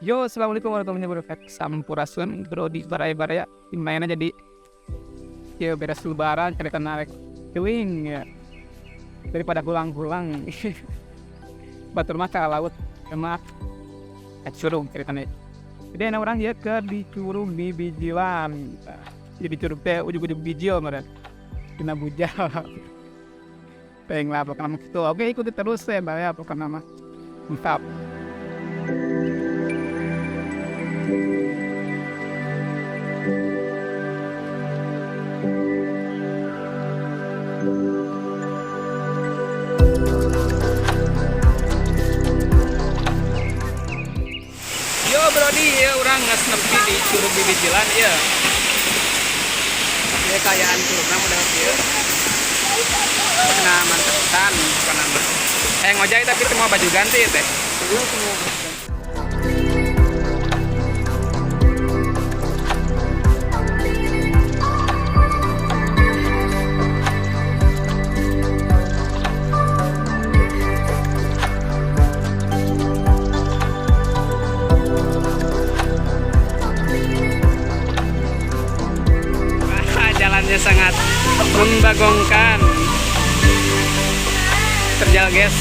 Yo, assalamualaikum warahmatullahi wabarakatuh. Sampurasun, bro di baraya-baraya. Mainnya jadi ya beres lebaran, cerita narik kewing ya. Daripada gulang-gulang. Batur mah ke laut, emak curug ceritanya. Jadi ada orang ya ke di curug di bijilan. Jadi curug teh ujung-ujung bijil meren. Kena bujal. Pengen lah pokoknya nama gitu. Oke, ikuti terus ya, ya pokoknya nama. Mantap. Yo Brody, ya orang ngesnepi di curug bibijilan ya. Ya kayaan curugna udah kieu. Nah, mantesan bukan nama. Ngojek tapi semua baju ganti teh. Semua baju ganti. Jalannya sangat membagongkan. Terjal guys.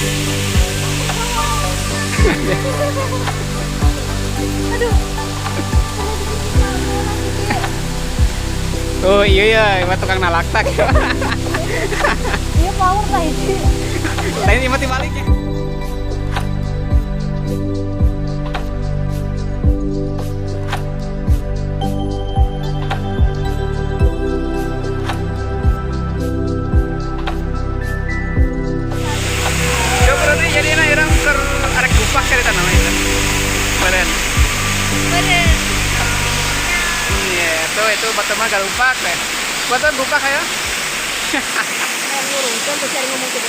Aduh. Oh iya ya, ini tukang nalaktak. Iya power lah itu. Lain ini mati baliknya. Jadi na irang ker arek gupak cerita nama itu. Beren. Bener. Iya, itu batu mah galupak deh. Batu gupak ya. Ngurung kan tuh cari ngomong gitu.